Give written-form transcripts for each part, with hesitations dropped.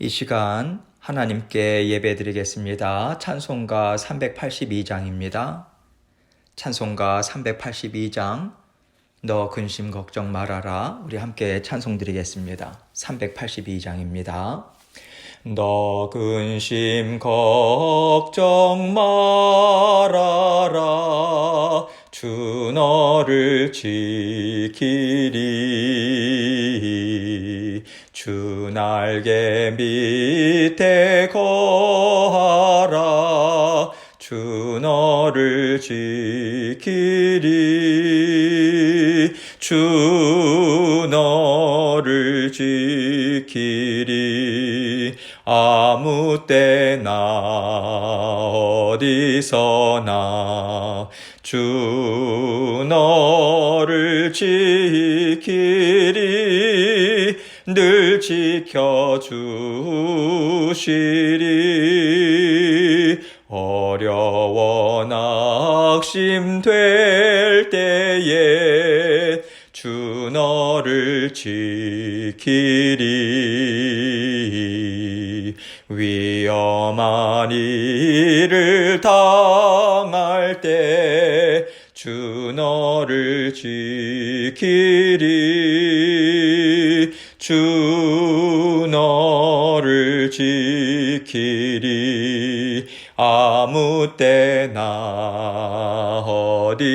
이 시간 하나님께 예배드리겠습니다. 찬송가 382장입니다. 찬송가 382장 너 근심 걱정 말아라. 우리 함께 찬송 드리겠습니다. 382장입니다. 너 근심 걱정 말아라. 주 너를 지키리. 주 날개 밑에 거하라. 주 너를 지키리. 주 너를 지키리. 아무 때나 어디서나 주 너를 지키리. 늘 지켜주시리. 어려워 낙심될 때에 주 너를 지키리. 위험한 일을 당할 때 주 너를 지키리. 주 너를 지키리. 아무 때나 어디서나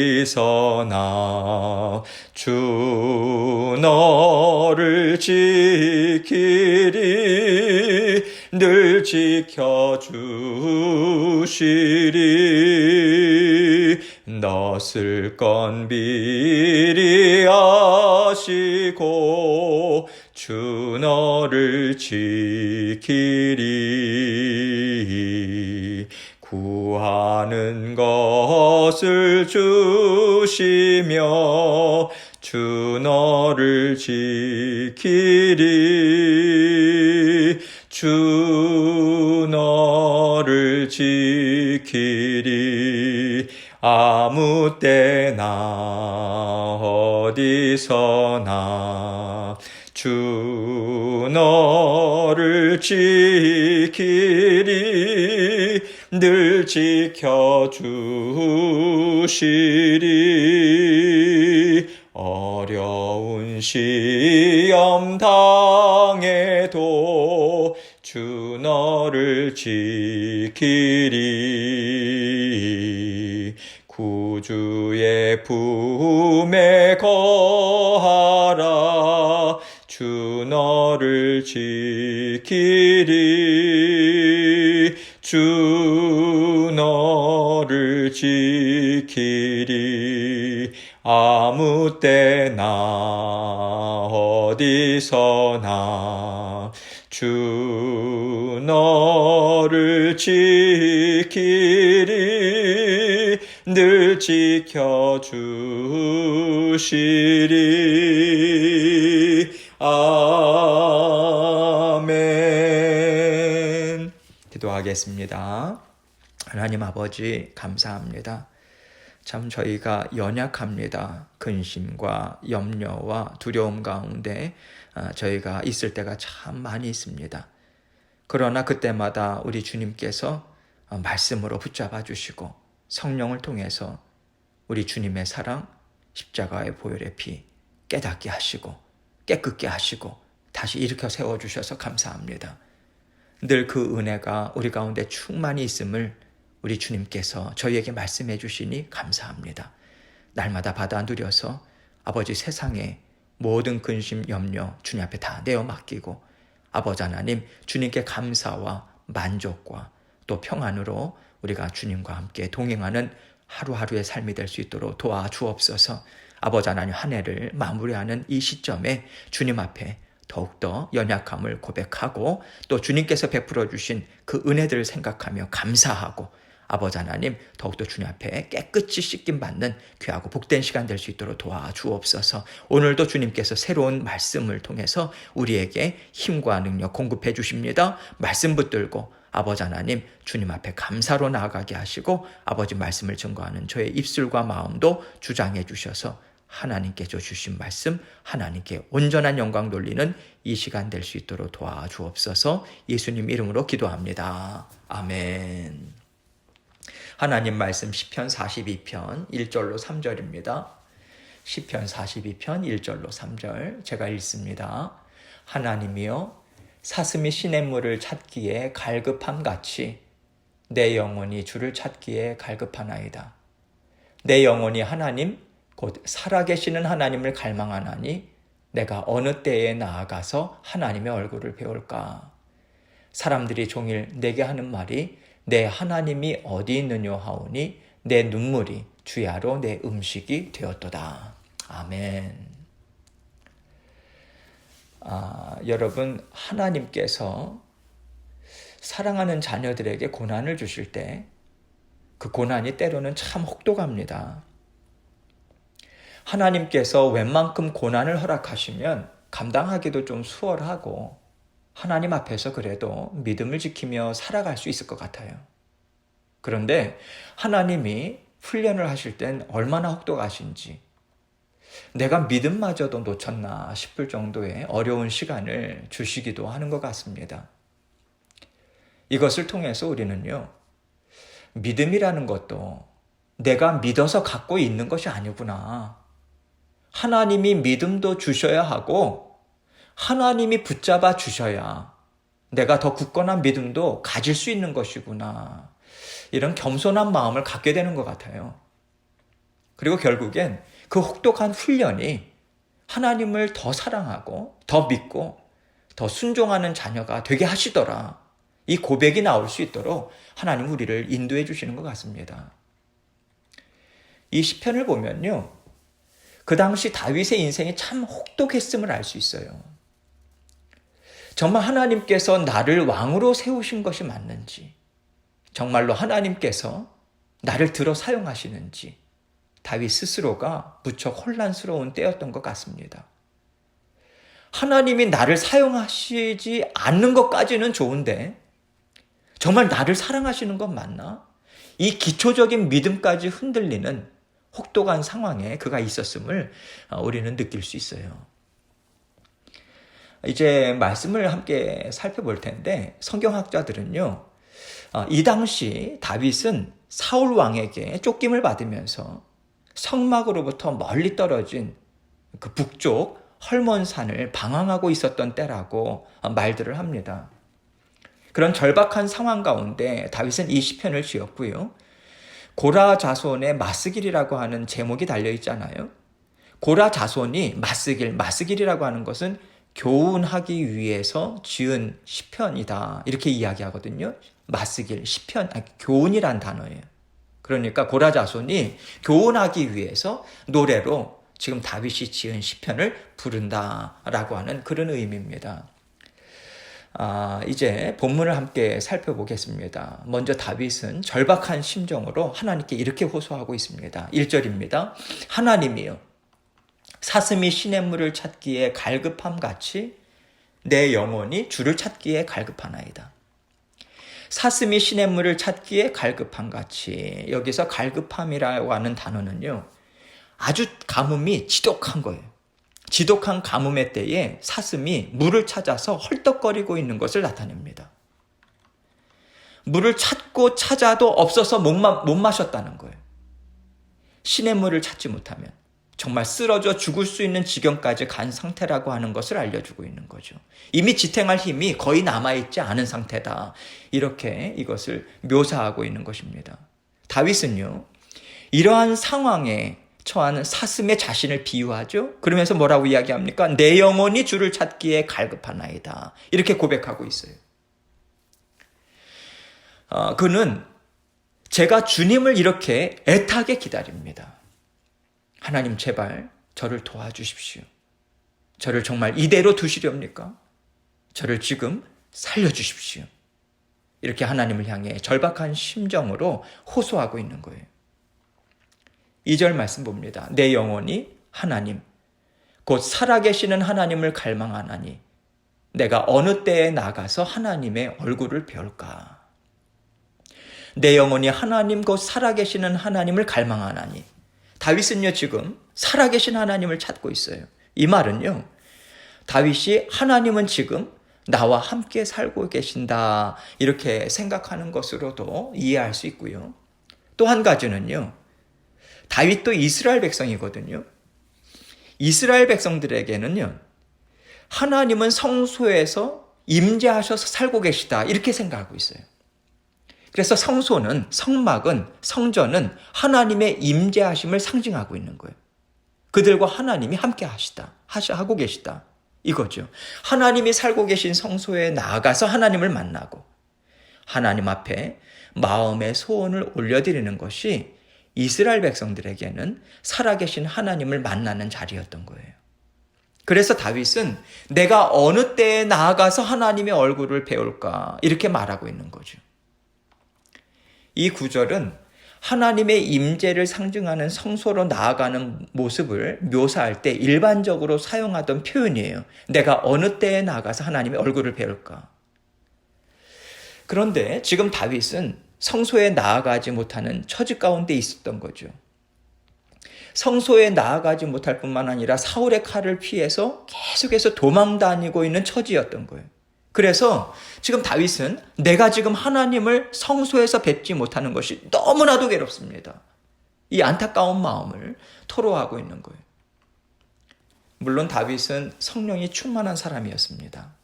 주 너를 지키리. 늘 지켜주시리. 너 쓸 건 미리 아시고 주 너를 지키리. 구하는 것을 주시며 주 너를 지키리. 주 너를 지키리. 아무 때나 어디서나 주 너를 지키리. 늘 지켜주시리. 어려운 시험 당해도 주 너를 지키리. 구주의 품에 거하라. 주 너를 지키리. 주 너를 지키리. 아무 때나 어디서나 주 너를 지키리. 늘 지켜주시리. 아멘. 기도하겠습니다. 하나님 아버지 감사합니다. 참 저희가 연약합니다. 근심과 염려와 두려움 가운데 저희가 있을 때가 참 많이 있습니다. 그러나 그때마다 우리 주님께서 말씀으로 붙잡아 주시고 성령을 통해서 우리 주님의 사랑, 십자가의 보혈의 피 깨닫게 하시고 깨끗게 하시고 다시 일으켜 세워주셔서 감사합니다. 늘 그 은혜가 우리 가운데 충만히 있음을 우리 주님께서 저희에게 말씀해 주시니 감사합니다. 날마다 받아 누려서 아버지 세상의 모든 근심, 염려 주님 앞에 다 내어 맡기고 아버지 하나님 주님께 감사와 만족과 또 평안으로 우리가 주님과 함께 동행하는 하루하루의 삶이 될 수 있도록 도와주옵소서. 아버지 하나님 한 해를 마무리하는 이 시점에 주님 앞에 더욱더 연약함을 고백하고 또 주님께서 베풀어 주신 그 은혜들을 생각하며 감사하고 아버지 하나님 더욱더 주님 앞에 깨끗이 씻김 받는 귀하고 복된 시간 될 수 있도록 도와주옵소서. 오늘도 주님께서 새로운 말씀을 통해서 우리에게 힘과 능력 공급해 주십니다. 말씀 붙들고 아버지 하나님 주님 앞에 감사로 나아가게 하시고 아버지 말씀을 증거하는 저의 입술과 마음도 주장해 주셔서 하나님께 주신 말씀, 하나님께 온전한 영광 돌리는 이 시간 될 수 있도록 도와주옵소서. 예수님 이름으로 기도합니다. 아멘. 하나님 말씀 시편 42편 1절로 3절입니다. 시편 42편 1절로 3절 제가 읽습니다. 하나님이여 사슴이 시냇물을 찾기에 갈급함같이 내 영혼이 주를 찾기에 갈급하나이다. 내 영혼이 하나님 곧 살아계시는 하나님을 갈망하나니 내가 어느 때에 나아가서 하나님의 얼굴을 배울까. 사람들이 종일 내게 하는 말이 내 하나님이 어디 있느냐 하오니 내 눈물이 주야로 내 음식이 되었도다. 아멘. 여러분, 하나님께서 사랑하는 자녀들에게 고난을 주실 때 그 고난이 때로는 참 혹독합니다. 하나님께서 웬만큼 고난을 허락하시면 감당하기도 좀 수월하고 하나님 앞에서 그래도 믿음을 지키며 살아갈 수 있을 것 같아요. 그런데 하나님이 훈련을 하실 땐 얼마나 혹독하신지 내가 믿음마저도 놓쳤나 싶을 정도의 어려운 시간을 주시기도 하는 것 같습니다. 이것을 통해서 우리는요, 믿음이라는 것도 내가 믿어서 갖고 있는 것이 아니구나. 하나님이 믿음도 주셔야 하고 하나님이 붙잡아 주셔야 내가 더 굳건한 믿음도 가질 수 있는 것이구나. 이런 겸손한 마음을 갖게 되는 것 같아요. 그리고 결국엔 그 혹독한 훈련이 하나님을 더 사랑하고 더 믿고 더 순종하는 자녀가 되게 하시더라. 이 고백이 나올 수 있도록 하나님 우리를 인도해 주시는 것 같습니다. 이 시편을 보면요, 그 당시 다윗의 인생이 참 혹독했음을 알 수 있어요. 정말 하나님께서 나를 왕으로 세우신 것이 맞는지, 정말로 하나님께서 나를 들어 사용하시는지 다윗 스스로가 무척 혼란스러운 때였던 것 같습니다. 하나님이 나를 사용하시지 않는 것까지는 좋은데 정말 나를 사랑하시는 건 맞나? 이 기초적인 믿음까지 흔들리는 혹독한 상황에 그가 있었음을 우리는 느낄 수 있어요. 이제 말씀을 함께 살펴볼 텐데 성경학자들은요, 이 당시 다윗은 사울 왕에게 쫓김을 받으면서 성막으로부터 멀리 떨어진 그 북쪽 헐몬산을 방황하고 있었던 때라고 말들을 합니다. 그런 절박한 상황 가운데 다윗은 이 시편을 지었고요. 고라 자손의 마스길이라고 하는 제목이 달려 있잖아요. 고라 자손이 마스길이라고 하는 것은 교훈하기 위해서 지은 시편이다. 이렇게 이야기하거든요. 마스길, 시편, 교훈이란 단어예요. 그러니까 고라 자손이 교훈하기 위해서 노래로 지금 다윗이 지은 시편을 부른다라고 하는 그런 의미입니다. 이제 본문을 함께 살펴보겠습니다. 먼저 다윗은 절박한 심정으로 하나님께 이렇게 호소하고 있습니다. 1절입니다. 하나님이여 사슴이 시냇물을 찾기에 갈급함같이 내 영혼이 주를 찾기에 갈급하나이다. 사슴이 시냇물을 찾기에 갈급함같이, 여기서 갈급함이라고 하는 단어는요, 아주 가뭄이 지독한 거예요. 지독한 가뭄의 때에 사슴이 물을 찾아서 헐떡거리고 있는 것을 나타냅니다. 물을 찾고 찾아도 없어서 못 마셨다는 거예요. 시냇물을 찾지 못하면 정말 쓰러져 죽을 수 있는 지경까지 간 상태라고 하는 것을 알려주고 있는 거죠. 이미 지탱할 힘이 거의 남아있지 않은 상태다. 이렇게 이것을 묘사하고 있는 것입니다. 다윗은요, 이러한 상황에 처한 사슴의 자신을 비유하죠. 그러면서 뭐라고 이야기합니까? 내 영혼이 주를 찾기에 갈급하나이다. 이렇게 고백하고 있어요. 그는 제가 주님을 이렇게 애타게 기다립니다. 하나님 제발 저를 도와주십시오. 저를 정말 이대로 두시렵니까? 저를 지금 살려주십시오. 이렇게 하나님을 향해 절박한 심정으로 호소하고 있는 거예요. 2절 말씀 봅니다. 내 영혼이 하나님, 곧 살아계시는 하나님을 갈망하나니 내가 어느 때에 나가서 하나님의 얼굴을 배울까? 내 영혼이 하나님 곧 살아계시는 하나님을 갈망하나니, 다윗은요, 지금 살아계신 하나님을 찾고 있어요. 이 말은요, 다윗이 하나님은 지금 나와 함께 살고 계신다, 이렇게 생각하는 것으로도 이해할 수 있고요. 또 한 가지는요, 다윗도 이스라엘 백성이거든요. 이스라엘 백성들에게는요, 하나님은 성소에서 임재하셔서 살고 계시다, 이렇게 생각하고 있어요. 그래서 성소는, 성막은, 성전은 하나님의 임재하심을 상징하고 있는 거예요. 그들과 하나님이 함께 하고 계시다, 이거죠. 하나님이 살고 계신 성소에 나아가서 하나님을 만나고 하나님 앞에 마음의 소원을 올려드리는 것이 이스라엘 백성들에게는 살아계신 하나님을 만나는 자리였던 거예요. 그래서 다윗은 내가 어느 때에 나아가서 하나님의 얼굴을 배울까, 이렇게 말하고 있는 거죠. 이 구절은 하나님의 임재를 상징하는 성소로 나아가는 모습을 묘사할 때 일반적으로 사용하던 표현이에요. 내가 어느 때에 나가서 하나님의 얼굴을 배울까. 그런데 지금 다윗은 성소에 나아가지 못하는 처지 가운데 있었던 거죠. 성소에 나아가지 못할 뿐만 아니라 사울의 칼을 피해서 계속해서 도망 다니고 있는 처지였던 거예요. 그래서 지금 다윗은 내가 지금 하나님을 성소에서 뵙지 못하는 것이 너무나도 괴롭습니다. 이 안타까운 마음을 토로하고 있는 거예요. 물론 다윗은 성령이 충만한 사람이었습니다.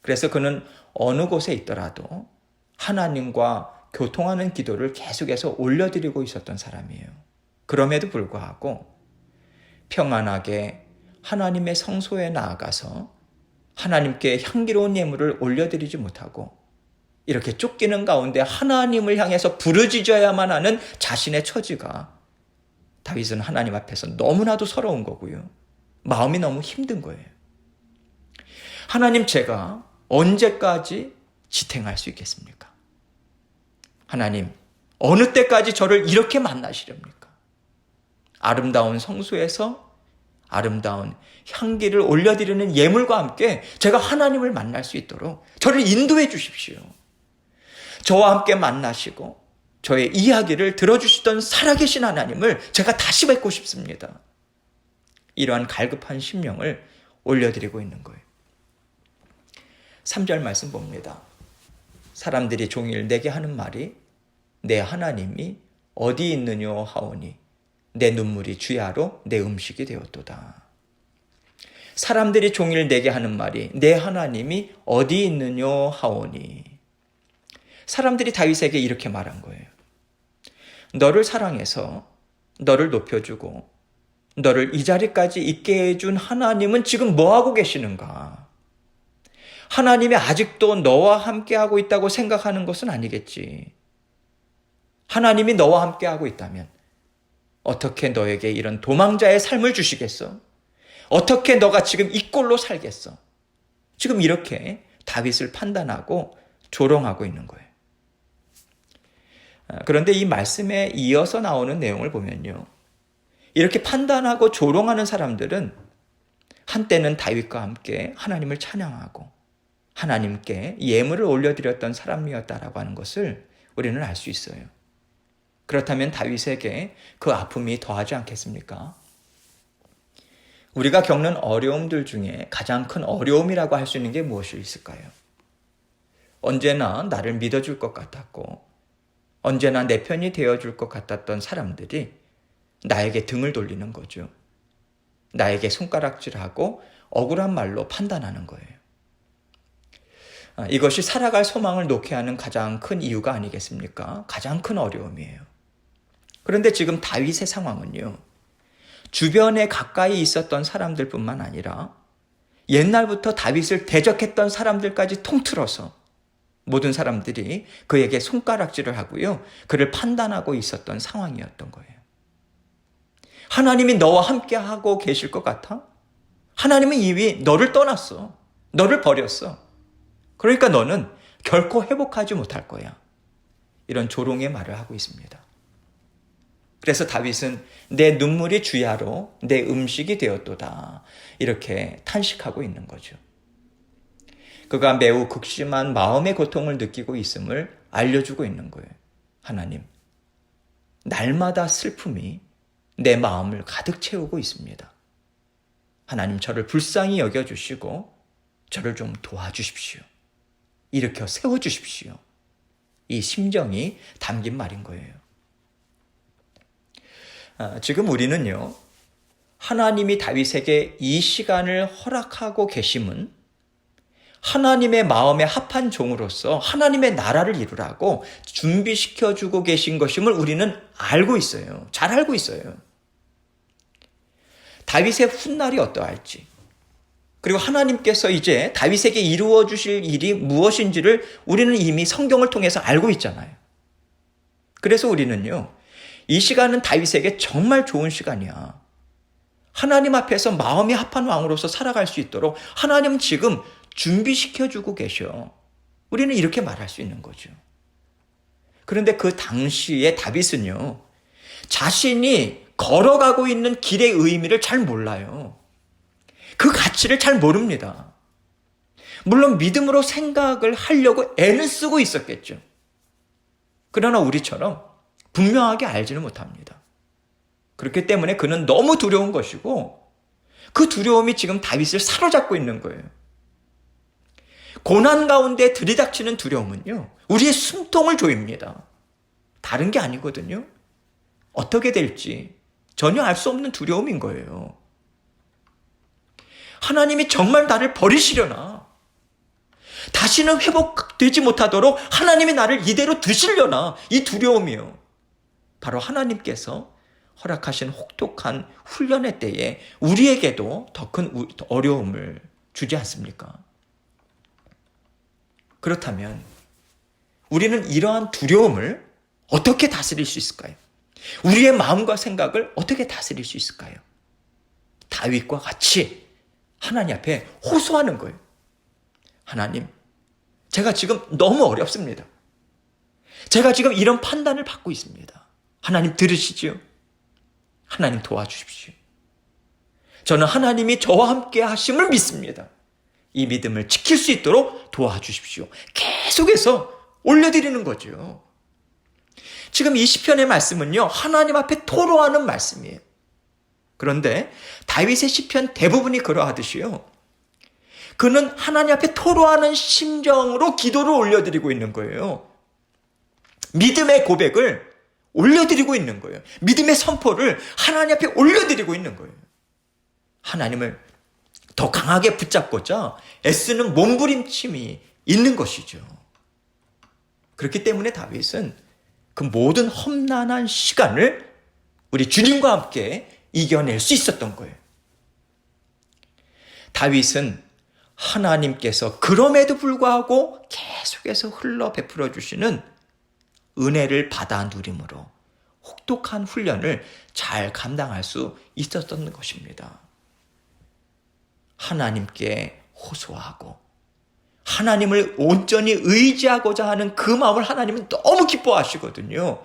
그래서 그는 어느 곳에 있더라도 하나님과 교통하는 기도를 계속해서 올려드리고 있었던 사람이에요. 그럼에도 불구하고 평안하게 하나님의 성소에 나아가서 하나님께 향기로운 예물을 올려드리지 못하고 이렇게 쫓기는 가운데 하나님을 향해서 부르짖어야만 하는 자신의 처지가 다윗은 하나님 앞에서 너무나도 서러운 거고요. 마음이 너무 힘든 거예요. 하나님, 제가 언제까지 지탱할 수 있겠습니까? 하나님, 어느 때까지 저를 이렇게 만나시렵니까? 아름다운 성소에서 아름다운 향기를 올려드리는 예물과 함께 제가 하나님을 만날 수 있도록 저를 인도해 주십시오. 저와 함께 만나시고 저의 이야기를 들어주시던 살아계신 하나님을 제가 다시 뵙고 싶습니다. 이러한 갈급한 심령을 올려드리고 있는 거예요. 3절 말씀 봅니다. 사람들이 종일 내게 하는 말이 내 하나님이 어디 있느뇨 하오니 내 눈물이 주야로 내 음식이 되었도다. 사람들이 종일 내게 하는 말이 내 하나님이 어디 있느뇨 하오니. 사람들이 다윗에게 이렇게 말한 거예요. 너를 사랑해서 너를 높여주고 너를 이 자리까지 있게 해준 하나님은 지금 뭐하고 계시는가? 하나님이 아직도 너와 함께하고 있다고 생각하는 것은 아니겠지. 하나님이 너와 함께하고 있다면 어떻게 너에게 이런 도망자의 삶을 주시겠어? 어떻게 너가 지금 이 꼴로 살겠어? 지금 이렇게 다윗을 판단하고 조롱하고 있는 거예요. 그런데 이 말씀에 이어서 나오는 내용을 보면요, 이렇게 판단하고 조롱하는 사람들은 한때는 다윗과 함께 하나님을 찬양하고 하나님께 예물을 올려드렸던 사람이었다라고 하는 것을 우리는 알 수 있어요. 그렇다면 다윗에게 그 아픔이 더하지 않겠습니까? 우리가 겪는 어려움들 중에 가장 큰 어려움이라고 할 수 있는 게 무엇이 있을까요? 언제나 나를 믿어줄 것 같았고 언제나 내 편이 되어줄 것 같았던 사람들이 나에게 등을 돌리는 거죠. 나에게 손가락질하고 억울한 말로 판단하는 거예요. 이것이 살아갈 소망을 놓게 하는 가장 큰 이유가 아니겠습니까? 가장 큰 어려움이에요. 그런데 지금 다윗의 상황은요, 주변에 가까이 있었던 사람들뿐만 아니라 옛날부터 다윗을 대적했던 사람들까지 통틀어서 모든 사람들이 그에게 손가락질을 하고요, 그를 판단하고 있었던 상황이었던 거예요. 하나님이 너와 함께하고 계실 것 같아? 하나님은 이미 너를 떠났어. 너를 버렸어. 그러니까 너는 결코 회복하지 못할 거야. 이런 조롱의 말을 하고 있습니다. 그래서 다윗은 내 눈물이 주야로 내 음식이 되었도다, 이렇게 탄식하고 있는 거죠. 그가 매우 극심한 마음의 고통을 느끼고 있음을 알려주고 있는 거예요. 하나님, 날마다 슬픔이 내 마음을 가득 채우고 있습니다. 하나님, 저를 불쌍히 여겨주시고 저를 좀 도와주십시오. 일으켜 세워주십시오. 이 심정이 담긴 말인 거예요. 지금 우리는요, 하나님이 다윗에게 이 시간을 허락하고 계심은 하나님의 마음에 합한 종으로서 하나님의 나라를 이루라고 준비시켜주고 계신 것임을 우리는 알고 있어요. 잘 알고 있어요. 다윗의 훗날이 어떠할지, 그리고 하나님께서 이제 다윗에게 이루어 주실 일이 무엇인지를 우리는 이미 성경을 통해서 알고 있잖아요. 그래서 우리는요, 이 시간은 다윗에게 정말 좋은 시간이야. 하나님 앞에서 마음이 합한 왕으로서 살아갈 수 있도록 하나님은 지금 준비시켜주고 계셔. 우리는 이렇게 말할 수 있는 거죠. 그런데 그 당시에 다윗은요, 자신이 걸어가고 있는 길의 의미를 잘 몰라요. 그 가치를 잘 모릅니다. 물론 믿음으로 생각을 하려고 애는 쓰고 있었겠죠. 그러나 우리처럼 분명하게 알지는 못합니다. 그렇기 때문에 그는 너무 두려운 것이고, 그 두려움이 지금 다윗을 사로잡고 있는 거예요. 고난 가운데 들이닥치는 두려움은요, 우리의 숨통을 조입니다. 다른 게 아니거든요. 어떻게 될지 전혀 알 수 없는 두려움인 거예요. 하나님이 정말 나를 버리시려나? 다시는 회복되지 못하도록 하나님이 나를 이대로 두시려나? 이 두려움이요, 바로 하나님께서 허락하신 혹독한 훈련의 때에 우리에게도 더 큰 어려움을 주지 않습니까? 그렇다면 우리는 이러한 두려움을 어떻게 다스릴 수 있을까요? 우리의 마음과 생각을 어떻게 다스릴 수 있을까요? 다윗과 같이 하나님 앞에 호소하는 거예요. 하나님, 제가 지금 너무 어렵습니다. 제가 지금 이런 판단을 받고 있습니다. 하나님 들으시지요? 하나님 도와주십시오. 저는 하나님이 저와 함께 하심을 믿습니다. 이 믿음을 지킬 수 있도록 도와주십시오. 계속해서 올려드리는 거죠. 지금 이 시편의 말씀은요, 하나님 앞에 토로하는 말씀이에요. 그런데 다윗의 시편 대부분이 그러하듯이요, 그는 하나님 앞에 토로하는 심정으로 기도를 올려드리고 있는 거예요. 믿음의 고백을 올려드리고 있는 거예요. 믿음의 선포를 하나님 앞에 올려드리고 있는 거예요. 하나님을 더 강하게 붙잡고자 애쓰는 몸부림침이 있는 것이죠. 그렇기 때문에 다윗은 그 모든 험난한 시간을 우리 주님과 함께 이겨낼 수 있었던 거예요. 다윗은 하나님께서 그럼에도 불구하고 계속해서 흘러 베풀어 주시는 은혜를 받아 누림으로 혹독한 훈련을 잘 감당할 수 있었던 것입니다. 하나님께 호소하고 하나님을 온전히 의지하고자 하는 그 마음을 하나님은 너무 기뻐하시거든요.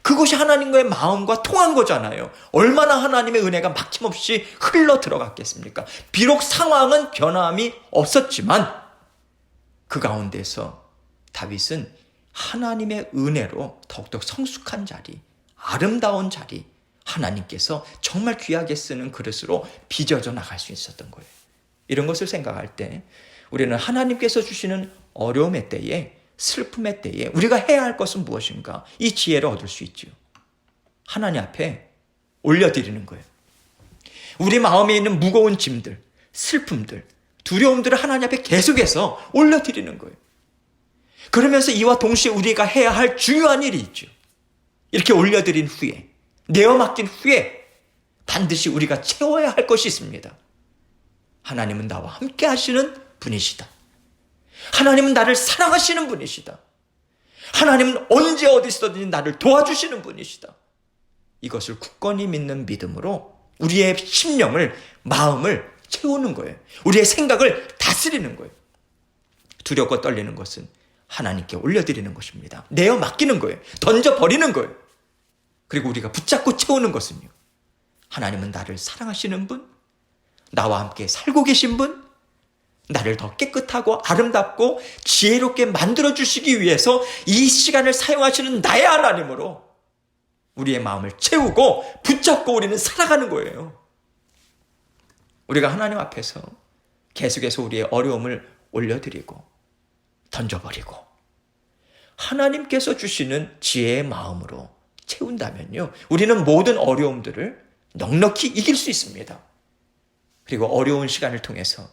그것이 하나님과의 마음과 통한 거잖아요. 얼마나 하나님의 은혜가 막힘없이 흘러 들어갔겠습니까? 비록 상황은 변함이 없었지만 그 가운데서 다윗은 하나님의 은혜로 더욱더 성숙한 자리, 아름다운 자리, 하나님께서 정말 귀하게 쓰는 그릇으로 빚어져 나갈 수 있었던 거예요. 이런 것을 생각할 때 우리는 하나님께서 주시는 어려움의 때에, 슬픔의 때에 우리가 해야 할 것은 무엇인가? 이 지혜를 얻을 수 있죠. 하나님 앞에 올려드리는 거예요. 우리 마음에 있는 무거운 짐들, 슬픔들, 두려움들을 하나님 앞에 계속해서 올려드리는 거예요. 그러면서 이와 동시에 우리가 해야 할 중요한 일이 있죠. 이렇게 올려드린 후에, 내어 맡긴 후에 반드시 우리가 채워야 할 것이 있습니다. 하나님은 나와 함께 하시는 분이시다. 하나님은 나를 사랑하시는 분이시다. 하나님은 언제 어디서든지 나를 도와주시는 분이시다. 이것을 굳건히 믿는 믿음으로 우리의 심령을, 마음을 채우는 거예요. 우리의 생각을 다스리는 거예요. 두렵고 떨리는 것은 하나님께 올려드리는 것입니다. 내어 맡기는 거예요. 던져버리는 거예요. 그리고 우리가 붙잡고 채우는 것은요, 하나님은 나를 사랑하시는 분, 나와 함께 살고 계신 분, 나를 더 깨끗하고 아름답고 지혜롭게 만들어주시기 위해서 이 시간을 사용하시는 나의 하나님으로 우리의 마음을 채우고 붙잡고 우리는 살아가는 거예요. 우리가 하나님 앞에서 계속해서 우리의 어려움을 올려드리고 던져버리고 하나님께서 주시는 지혜의 마음으로 채운다면요, 우리는 모든 어려움들을 넉넉히 이길 수 있습니다. 그리고 어려운 시간을 통해서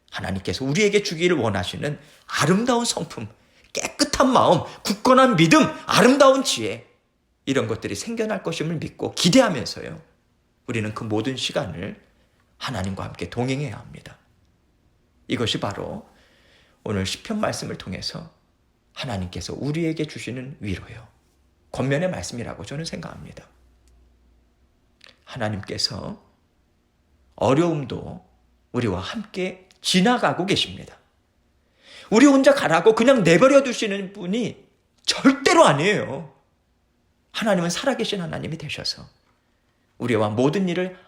하나님께서 우리에게 주기를 원하시는 아름다운 성품, 깨끗한 마음, 굳건한 믿음, 아름다운 지혜, 이런 것들이 생겨날 것임을 믿고 기대하면서요, 우리는 그 모든 시간을 하나님과 함께 동행해야 합니다. 이것이 바로 오늘 시편 말씀을 통해서 하나님께서 우리에게 주시는 위로요, 권면의 말씀이라고 저는 생각합니다. 하나님께서 어려움도 우리와 함께 지나가고 계십니다. 우리 혼자 가라고 그냥 내버려 두시는 분이 절대로 아니에요. 하나님은 살아계신 하나님이 되셔서 우리와 모든 일을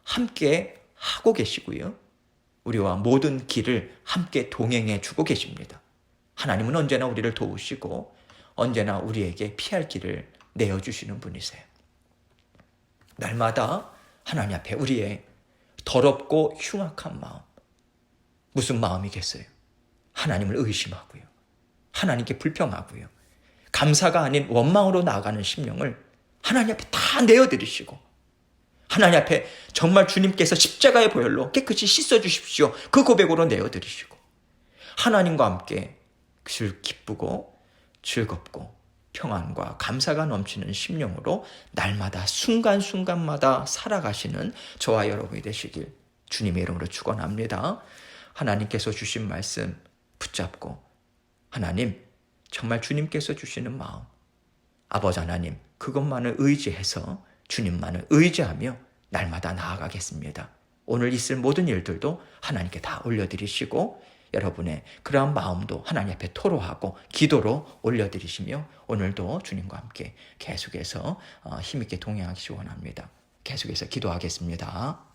함께 하고 계시고요, 우리와 모든 길을 함께 동행해 주고 계십니다. 하나님은 언제나 우리를 도우시고 언제나 우리에게 피할 길을 내어주시는 분이세요. 날마다 하나님 앞에 우리의 더럽고 흉악한 마음, 무슨 마음이겠어요? 하나님을 의심하고요, 하나님께 불평하고요, 감사가 아닌 원망으로 나아가는 심령을 하나님 앞에 다 내어드리시고, 하나님 앞에 정말 주님께서 십자가의 보혈로 깨끗이 씻어주십시오, 그 고백으로 내어드리시고, 하나님과 함께 기쁘고 즐겁고 평안과 감사가 넘치는 심령으로 날마다 순간순간마다 살아가시는 저와 여러분이 되시길 주님의 이름으로 축원합니다. 하나님께서 주신 말씀 붙잡고, 하나님 정말 주님께서 주시는 마음, 아버지 하나님 그것만을 의지해서 주님만을 의지하며 날마다 나아가겠습니다. 오늘 있을 모든 일들도 하나님께 다 올려드리시고 여러분의 그러한 마음도 하나님 앞에 토로하고 기도로 올려드리시며 오늘도 주님과 함께 계속해서 힘있게 동행하기 원합니다. 계속해서 기도하겠습니다.